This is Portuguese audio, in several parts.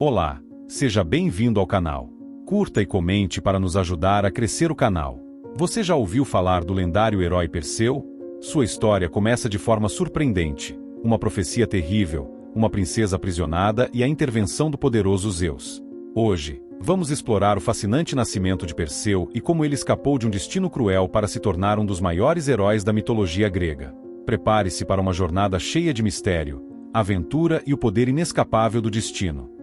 Olá, seja bem-vindo ao canal. Curta e comente para nos ajudar a crescer o canal. Você já ouviu falar do lendário herói Perseu? Sua história começa de forma surpreendente. Uma profecia terrível, uma princesa aprisionada e a intervenção do poderoso Zeus. Hoje, vamos explorar o fascinante nascimento de Perseu e como ele escapou de um destino cruel para se tornar um dos maiores heróis da mitologia grega. Prepare-se para uma jornada cheia de mistério, aventura e o poder inescapável do destino.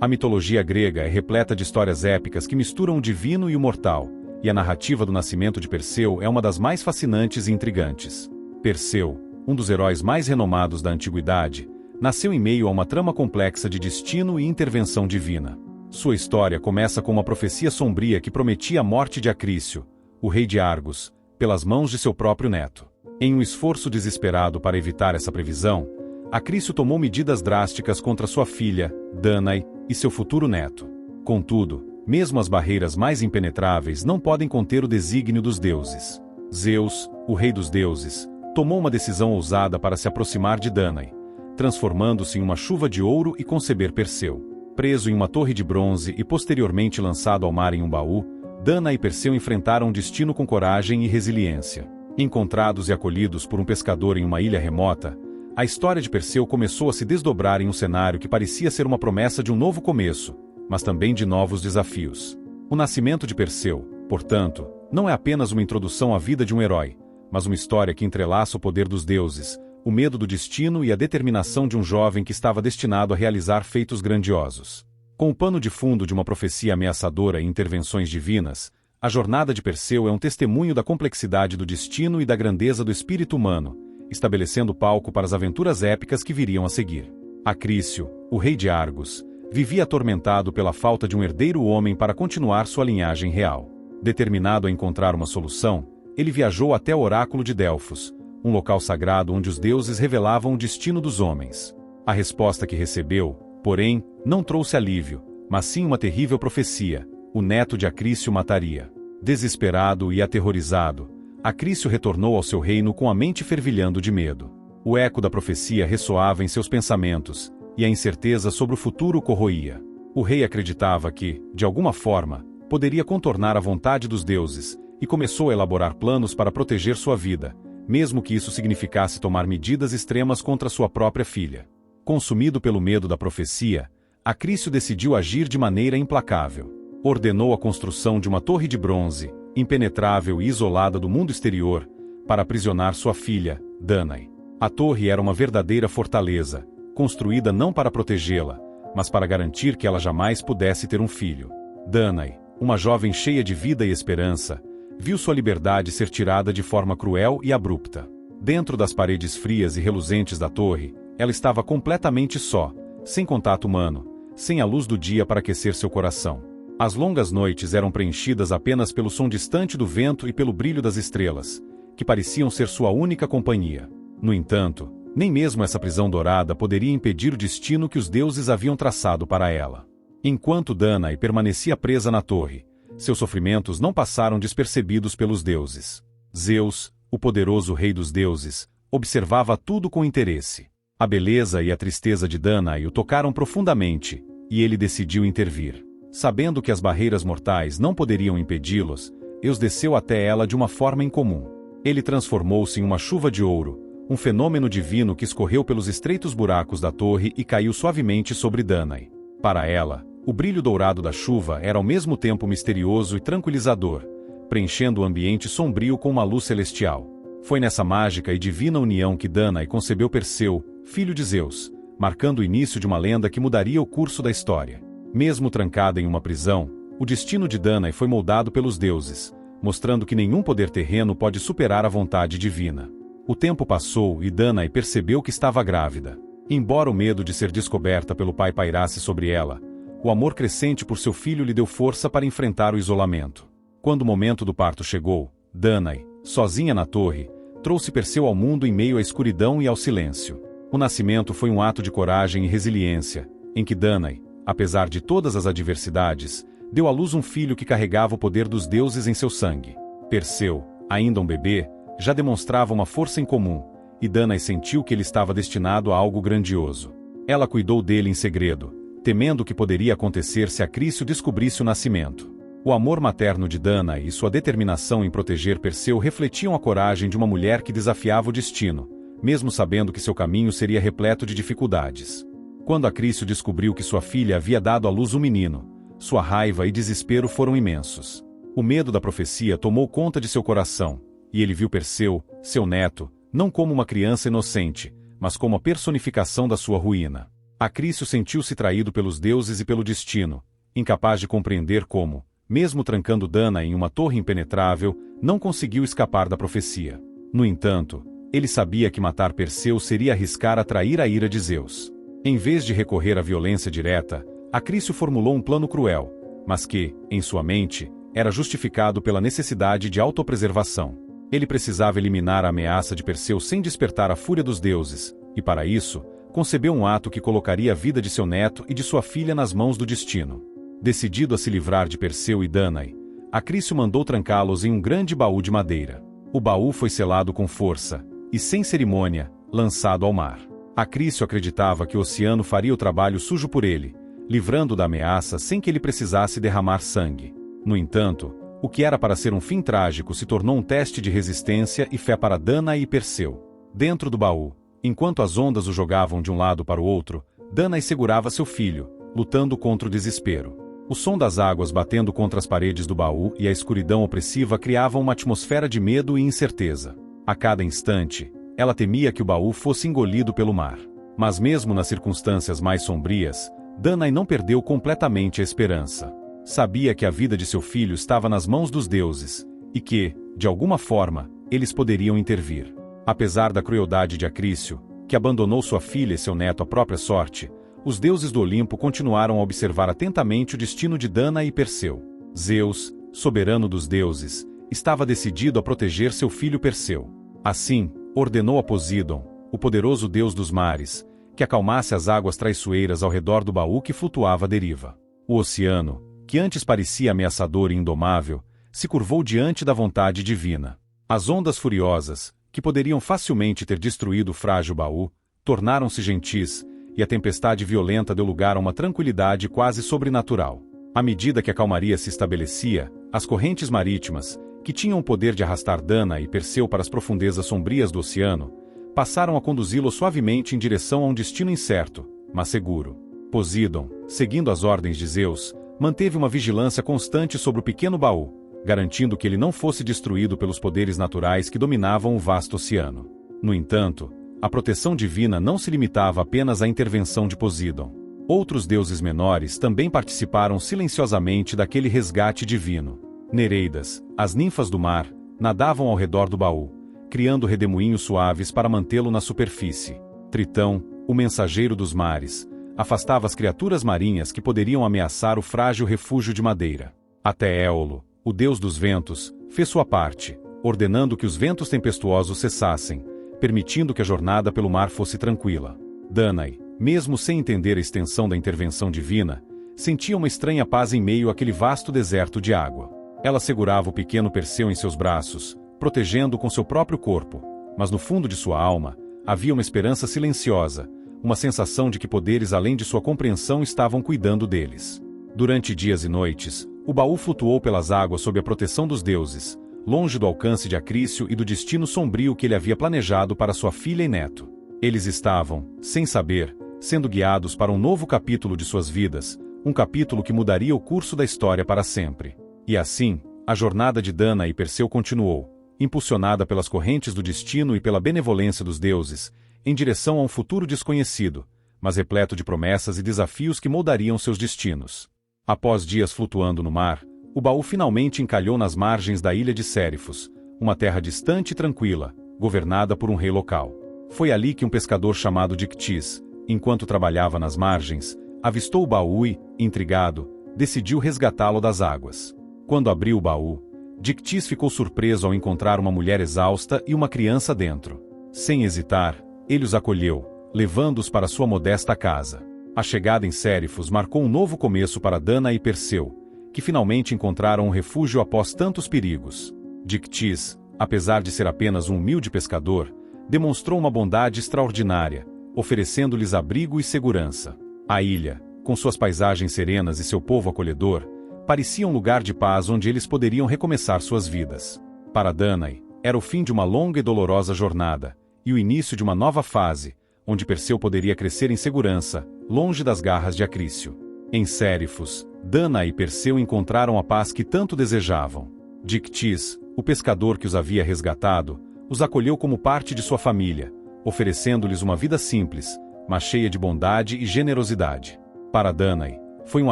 A mitologia grega é repleta de histórias épicas que misturam o divino e o mortal, e a narrativa do nascimento de Perseu é uma das mais fascinantes e intrigantes. Perseu, um dos heróis mais renomados da antiguidade, nasceu em meio a uma trama complexa de destino e intervenção divina. Sua história começa com uma profecia sombria que prometia a morte de Acrício, o rei de Argos, pelas mãos de seu próprio neto. Em um esforço desesperado para evitar essa previsão, Acrício tomou medidas drásticas contra sua filha, Danae, e seu futuro neto. Contudo, mesmo as barreiras mais impenetráveis não podem conter o desígnio dos deuses. Zeus, o rei dos deuses, tomou uma decisão ousada para se aproximar de Danae, transformando-se em uma chuva de ouro e conceber Perseu. Preso em uma torre de bronze e posteriormente lançado ao mar em um baú, Danae e Perseu enfrentaram o destino com coragem e resiliência. Encontrados e acolhidos por um pescador em uma ilha remota, a história de Perseu começou a se desdobrar em um cenário que parecia ser uma promessa de um novo começo, mas também de novos desafios. O nascimento de Perseu, portanto, não é apenas uma introdução à vida de um herói, mas uma história que entrelaça o poder dos deuses, o medo do destino e a determinação de um jovem que estava destinado a realizar feitos grandiosos. Com o pano de fundo de uma profecia ameaçadora e intervenções divinas, a jornada de Perseu é um testemunho da complexidade do destino e da grandeza do espírito humano, estabelecendo palco para as aventuras épicas que viriam a seguir. Acrício, o rei de Argos, vivia atormentado pela falta de um herdeiro homem para continuar sua linhagem real. Determinado a encontrar uma solução, ele viajou até o oráculo de Delfos, um local sagrado onde os deuses revelavam o destino dos homens. A resposta que recebeu, porém, não trouxe alívio, mas sim uma terrível profecia: o neto de Acrício mataria. Desesperado e aterrorizado, Acrício retornou ao seu reino com a mente fervilhando de medo. O eco da profecia ressoava em seus pensamentos, e a incerteza sobre o futuro o corroía. O rei acreditava que, de alguma forma, poderia contornar a vontade dos deuses, e começou a elaborar planos para proteger sua vida, mesmo que isso significasse tomar medidas extremas contra sua própria filha. Consumido pelo medo da profecia, Acrício decidiu agir de maneira implacável. Ordenou a construção de uma torre de bronze, impenetrável e isolada do mundo exterior, para aprisionar sua filha, Danae. A torre era uma verdadeira fortaleza, construída não para protegê-la, mas para garantir que ela jamais pudesse ter um filho. Danae, uma jovem cheia de vida e esperança, viu sua liberdade ser tirada de forma cruel e abrupta. Dentro das paredes frias e reluzentes da torre, ela estava completamente só, sem contato humano, sem a luz do dia para aquecer seu coração. As longas noites eram preenchidas apenas pelo som distante do vento e pelo brilho das estrelas, que pareciam ser sua única companhia. No entanto, nem mesmo essa prisão dourada poderia impedir o destino que os deuses haviam traçado para ela. Enquanto Danae permanecia presa na torre, seus sofrimentos não passaram despercebidos pelos deuses. Zeus, o poderoso rei dos deuses, observava tudo com interesse. A beleza e a tristeza de Danae o tocaram profundamente, e ele decidiu intervir. Sabendo que as barreiras mortais não poderiam impedi-los, Zeus desceu até ela de uma forma incomum. Ele transformou-se em uma chuva de ouro, um fenômeno divino que escorreu pelos estreitos buracos da torre e caiu suavemente sobre Danae. Para ela, o brilho dourado da chuva era ao mesmo tempo misterioso e tranquilizador, preenchendo o ambiente sombrio com uma luz celestial. Foi nessa mágica e divina união que Danae concebeu Perseu, filho de Zeus, marcando o início de uma lenda que mudaria o curso da história. Mesmo trancada em uma prisão, o destino de Danae foi moldado pelos deuses, mostrando que nenhum poder terreno pode superar a vontade divina. O tempo passou e Danae percebeu que estava grávida. Embora o medo de ser descoberta pelo pai pairasse sobre ela, o amor crescente por seu filho lhe deu força para enfrentar o isolamento. Quando o momento do parto chegou, Danae, sozinha na torre, trouxe Perseu ao mundo em meio à escuridão e ao silêncio. O nascimento foi um ato de coragem e resiliência, em que Danae, apesar de todas as adversidades, deu à luz um filho que carregava o poder dos deuses em seu sangue. Perseu, ainda um bebê, já demonstrava uma força incomum, e Danae sentiu que ele estava destinado a algo grandioso. Ela cuidou dele em segredo, temendo o que poderia acontecer se Acrício descobrisse o nascimento. O amor materno de Danae e sua determinação em proteger Perseu refletiam a coragem de uma mulher que desafiava o destino, mesmo sabendo que seu caminho seria repleto de dificuldades. Quando Acrício descobriu que sua filha havia dado à luz um menino, sua raiva e desespero foram imensos. O medo da profecia tomou conta de seu coração, e ele viu Perseu, seu neto, não como uma criança inocente, mas como a personificação da sua ruína. Acrício sentiu-se traído pelos deuses e pelo destino, incapaz de compreender como, mesmo trancando Danae em uma torre impenetrável, não conseguiu escapar da profecia. No entanto, ele sabia que matar Perseu seria arriscar atrair a ira de Zeus. Em vez de recorrer à violência direta, Acrício formulou um plano cruel, mas que, em sua mente, era justificado pela necessidade de autopreservação. Ele precisava eliminar a ameaça de Perseu sem despertar a fúria dos deuses, e para isso, concebeu um ato que colocaria a vida de seu neto e de sua filha nas mãos do destino. Decidido a se livrar de Perseu e Danae, Acrício mandou trancá-los em um grande baú de madeira. O baú foi selado com força, e sem cerimônia, lançado ao mar. Acrício acreditava que o oceano faria o trabalho sujo por ele, livrando da ameaça sem que ele precisasse derramar sangue. No entanto, o que era para ser um fim trágico se tornou um teste de resistência e fé para Danae e Perseu. Dentro do baú, enquanto as ondas o jogavam de um lado para o outro, Danae segurava seu filho, lutando contra o desespero. O som das águas batendo contra as paredes do baú e a escuridão opressiva criavam uma atmosfera de medo e incerteza. A cada instante, ela temia que o baú fosse engolido pelo mar. Mas mesmo nas circunstâncias mais sombrias, Danae não perdeu completamente a esperança. Sabia que a vida de seu filho estava nas mãos dos deuses, e que, de alguma forma, eles poderiam intervir. Apesar da crueldade de Acrício, que abandonou sua filha e seu neto à própria sorte, os deuses do Olimpo continuaram a observar atentamente o destino de Danae e Perseu. Zeus, soberano dos deuses, estava decidido a proteger seu filho Perseu. Assim, ordenou a Poseidon, o poderoso deus dos mares, que acalmasse as águas traiçoeiras ao redor do baú que flutuava à deriva. O oceano, que antes parecia ameaçador e indomável, se curvou diante da vontade divina. As ondas furiosas, que poderiam facilmente ter destruído o frágil baú, tornaram-se gentis, e a tempestade violenta deu lugar a uma tranquilidade quase sobrenatural. À medida que a calmaria se estabelecia, as correntes marítimas, que tinham o poder de arrastar Danae e Perseu para as profundezas sombrias do oceano, passaram a conduzi-lo suavemente em direção a um destino incerto, mas seguro. Poseidon, seguindo as ordens de Zeus, manteve uma vigilância constante sobre o pequeno baú, garantindo que ele não fosse destruído pelos poderes naturais que dominavam o vasto oceano. No entanto, a proteção divina não se limitava apenas à intervenção de Poseidon. Outros deuses menores também participaram silenciosamente daquele resgate divino. Nereidas, as ninfas do mar, nadavam ao redor do baú, criando redemoinhos suaves para mantê-lo na superfície. Tritão, o mensageiro dos mares, afastava as criaturas marinhas que poderiam ameaçar o frágil refúgio de madeira. Até Éolo, o deus dos ventos, fez sua parte, ordenando que os ventos tempestuosos cessassem, permitindo que a jornada pelo mar fosse tranquila. Danae, mesmo sem entender a extensão da intervenção divina, sentia uma estranha paz em meio àquele vasto deserto de água. Ela segurava o pequeno Perseu em seus braços, protegendo-o com seu próprio corpo, mas no fundo de sua alma, havia uma esperança silenciosa, uma sensação de que poderes além de sua compreensão estavam cuidando deles. Durante dias e noites, o baú flutuou pelas águas sob a proteção dos deuses, longe do alcance de Acrício e do destino sombrio que ele havia planejado para sua filha e neto. Eles estavam, sem saber, sendo guiados para um novo capítulo de suas vidas, um capítulo que mudaria o curso da história para sempre. E assim, a jornada de Danae e Perseu continuou, impulsionada pelas correntes do destino e pela benevolência dos deuses, em direção a um futuro desconhecido, mas repleto de promessas e desafios que moldariam seus destinos. Após dias flutuando no mar, o baú finalmente encalhou nas margens da ilha de Sérifos, uma terra distante e tranquila, governada por um rei local. Foi ali que um pescador chamado Dictys, enquanto trabalhava nas margens, avistou o baú e, intrigado, decidiu resgatá-lo das águas. Quando abriu o baú, Dictys ficou surpreso ao encontrar uma mulher exausta e uma criança dentro. Sem hesitar, ele os acolheu, levando-os para sua modesta casa. A chegada em Sérifos marcou um novo começo para Danae e Perseu, que finalmente encontraram um refúgio após tantos perigos. Dictys, apesar de ser apenas um humilde pescador, demonstrou uma bondade extraordinária, oferecendo-lhes abrigo e segurança. A ilha, com suas paisagens serenas e seu povo acolhedor, parecia um lugar de paz onde eles poderiam recomeçar suas vidas. Para Danae, era o fim de uma longa e dolorosa jornada, e o início de uma nova fase, onde Perseu poderia crescer em segurança, longe das garras de Acrício. Em Sérifos, Danae e Perseu encontraram a paz que tanto desejavam. Dictys, o pescador que os havia resgatado, os acolheu como parte de sua família, oferecendo-lhes uma vida simples, mas cheia de bondade e generosidade. Para Danae, foi um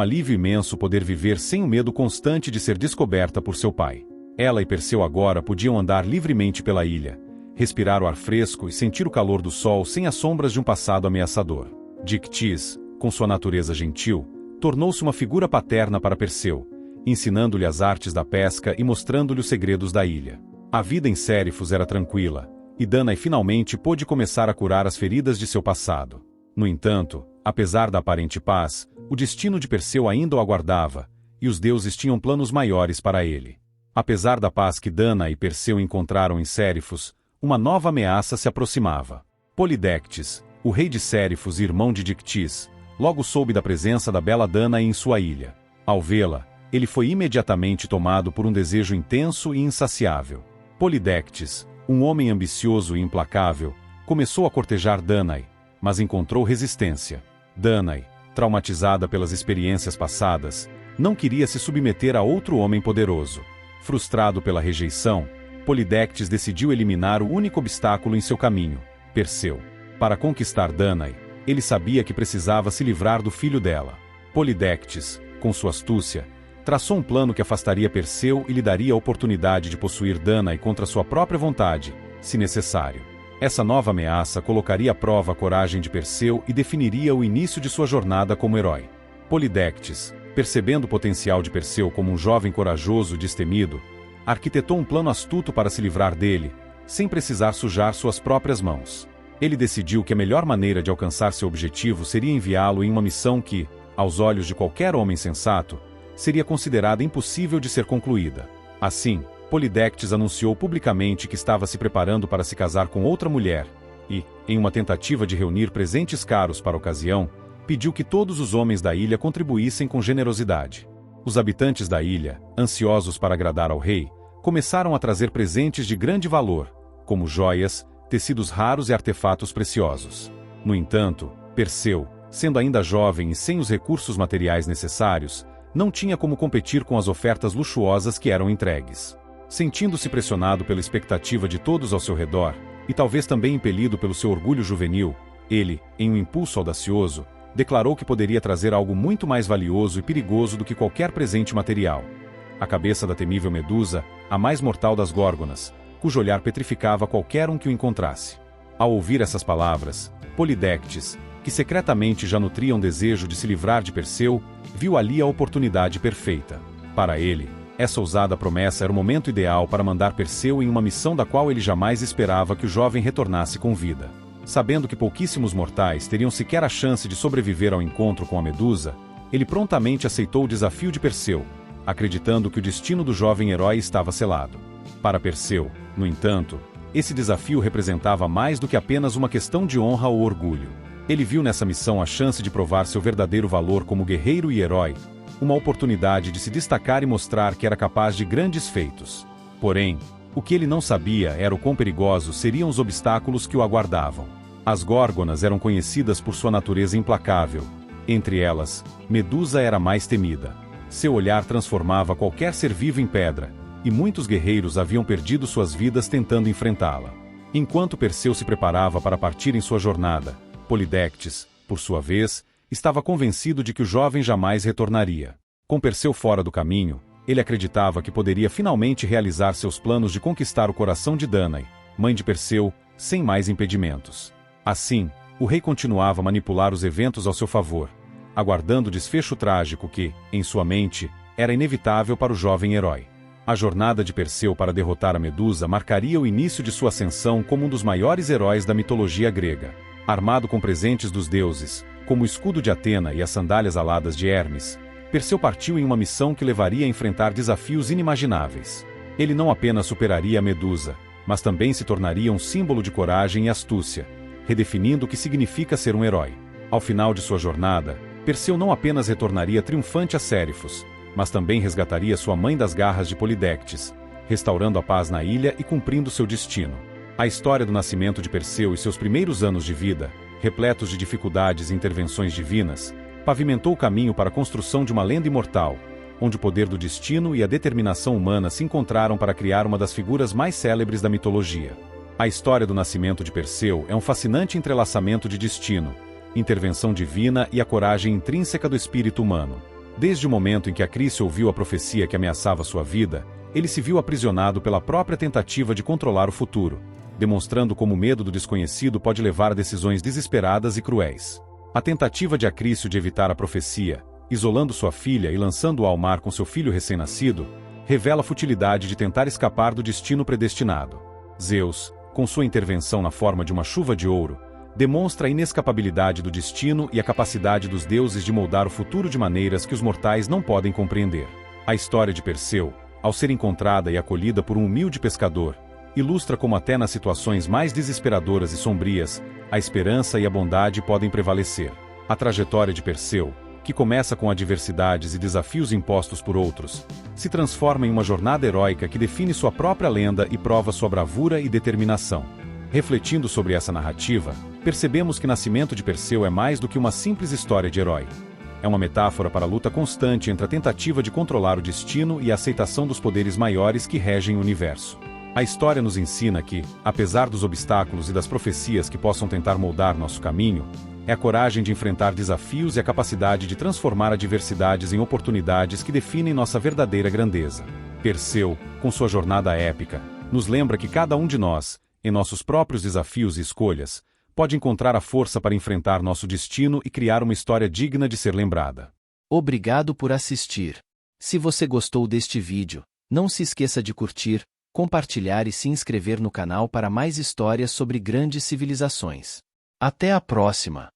alívio imenso poder viver sem o medo constante de ser descoberta por seu pai. Ela e Perseu agora podiam andar livremente pela ilha, respirar o ar fresco e sentir o calor do sol sem as sombras de um passado ameaçador. Dictys, com sua natureza gentil, tornou-se uma figura paterna para Perseu, ensinando-lhe as artes da pesca e mostrando-lhe os segredos da ilha. A vida em Sérifos era tranquila, e Danae finalmente pôde começar a curar as feridas de seu passado. No entanto, apesar da aparente paz, o destino de Perseu ainda o aguardava, e os deuses tinham planos maiores para ele. Apesar da paz que Danae e Perseu encontraram em Sérifos, uma nova ameaça se aproximava. Polidectes, o rei de Sérifos e irmão de Dictys, logo soube da presença da bela Danae em sua ilha. Ao vê-la, ele foi imediatamente tomado por um desejo intenso e insaciável. Polidectes, um homem ambicioso e implacável, começou a cortejar Danae, mas encontrou resistência. Danae, traumatizada pelas experiências passadas, não queria se submeter a outro homem poderoso. Frustrado pela rejeição, Polidectes decidiu eliminar o único obstáculo em seu caminho, Perseu. Para conquistar Danae, ele sabia que precisava se livrar do filho dela. Polidectes, com sua astúcia, traçou um plano que afastaria Perseu e lhe daria a oportunidade de possuir Danae contra sua própria vontade, se necessário. Essa nova ameaça colocaria à prova a coragem de Perseu e definiria o início de sua jornada como herói. Polidectes, percebendo o potencial de Perseu como um jovem corajoso e destemido, arquitetou um plano astuto para se livrar dele, sem precisar sujar suas próprias mãos. Ele decidiu que a melhor maneira de alcançar seu objetivo seria enviá-lo em uma missão que, aos olhos de qualquer homem sensato, seria considerada impossível de ser concluída. Assim, Polidectes anunciou publicamente que estava se preparando para se casar com outra mulher e, em uma tentativa de reunir presentes caros para a ocasião, pediu que todos os homens da ilha contribuíssem com generosidade. Os habitantes da ilha, ansiosos para agradar ao rei, começaram a trazer presentes de grande valor, como joias, tecidos raros e artefatos preciosos. No entanto, Perseu, sendo ainda jovem e sem os recursos materiais necessários, não tinha como competir com as ofertas luxuosas que eram entregues. Sentindo-se pressionado pela expectativa de todos ao seu redor, e talvez também impelido pelo seu orgulho juvenil, ele, em um impulso audacioso, declarou que poderia trazer algo muito mais valioso e perigoso do que qualquer presente material: a cabeça da temível Medusa, a mais mortal das górgonas, cujo olhar petrificava qualquer um que o encontrasse. Ao ouvir essas palavras, Polidectes, que secretamente já nutria um desejo de se livrar de Perseu, viu ali a oportunidade perfeita. Para ele, essa ousada promessa era o momento ideal para mandar Perseu em uma missão da qual ele jamais esperava que o jovem retornasse com vida. Sabendo que pouquíssimos mortais teriam sequer a chance de sobreviver ao encontro com a Medusa, ele prontamente aceitou o desafio de Perseu, acreditando que o destino do jovem herói estava selado. Para Perseu, no entanto, esse desafio representava mais do que apenas uma questão de honra ou orgulho. Ele viu nessa missão a chance de provar seu verdadeiro valor como guerreiro e herói, uma oportunidade de se destacar e mostrar que era capaz de grandes feitos. Porém, o que ele não sabia era o quão perigosos seriam os obstáculos que o aguardavam. As górgonas eram conhecidas por sua natureza implacável. Entre elas, Medusa era a mais temida. Seu olhar transformava qualquer ser vivo em pedra, e muitos guerreiros haviam perdido suas vidas tentando enfrentá-la. Enquanto Perseu se preparava para partir em sua jornada, Polidectes, por sua vez, estava convencido de que o jovem jamais retornaria. Com Perseu fora do caminho, ele acreditava que poderia finalmente realizar seus planos de conquistar o coração de Danae, mãe de Perseu, sem mais impedimentos. Assim, o rei continuava a manipular os eventos ao seu favor, aguardando o desfecho trágico que, em sua mente, era inevitável para o jovem herói. A jornada de Perseu para derrotar a Medusa marcaria o início de sua ascensão como um dos maiores heróis da mitologia grega. Armado com presentes dos deuses, como o escudo de Atena e as sandálias aladas de Hermes, Perseu partiu em uma missão que levaria a enfrentar desafios inimagináveis. Ele não apenas superaria a Medusa, mas também se tornaria um símbolo de coragem e astúcia, redefinindo o que significa ser um herói. Ao final de sua jornada, Perseu não apenas retornaria triunfante a Sérifos, mas também resgataria sua mãe das garras de Polidectes, restaurando a paz na ilha e cumprindo seu destino. A história do nascimento de Perseu e seus primeiros anos de vida, repletos de dificuldades e intervenções divinas, pavimentou o caminho para a construção de uma lenda imortal, onde o poder do destino e a determinação humana se encontraram para criar uma das figuras mais célebres da mitologia. A história do nascimento de Perseu é um fascinante entrelaçamento de destino, intervenção divina e a coragem intrínseca do espírito humano. Desde o momento em que Acrício ouviu a profecia que ameaçava sua vida, ele se viu aprisionado pela própria tentativa de controlar o futuro, demonstrando como o medo do desconhecido pode levar a decisões desesperadas e cruéis. A tentativa de Acrício de evitar a profecia, isolando sua filha e lançando-a ao mar com seu filho recém-nascido, revela a futilidade de tentar escapar do destino predestinado. Zeus, com sua intervenção na forma de uma chuva de ouro, demonstra a inescapabilidade do destino e a capacidade dos deuses de moldar o futuro de maneiras que os mortais não podem compreender. A história de Perseu, ao ser encontrada e acolhida por um humilde pescador, ilustra como até nas situações mais desesperadoras e sombrias, a esperança e a bondade podem prevalecer. A trajetória de Perseu, que começa com adversidades e desafios impostos por outros, se transforma em uma jornada heróica que define sua própria lenda e prova sua bravura e determinação. Refletindo sobre essa narrativa, percebemos que o nascimento de Perseu é mais do que uma simples história de herói. É uma metáfora para a luta constante entre a tentativa de controlar o destino e a aceitação dos poderes maiores que regem o universo. A história nos ensina que, apesar dos obstáculos e das profecias que possam tentar moldar nosso caminho, é a coragem de enfrentar desafios e a capacidade de transformar adversidades em oportunidades que definem nossa verdadeira grandeza. Perseu, com sua jornada épica, nos lembra que cada um de nós, em nossos próprios desafios e escolhas, pode encontrar a força para enfrentar nosso destino e criar uma história digna de ser lembrada. Obrigado por assistir. Se você gostou deste vídeo, não se esqueça de curtir, compartilhar e se inscrever no canal para mais histórias sobre grandes civilizações. Até a próxima!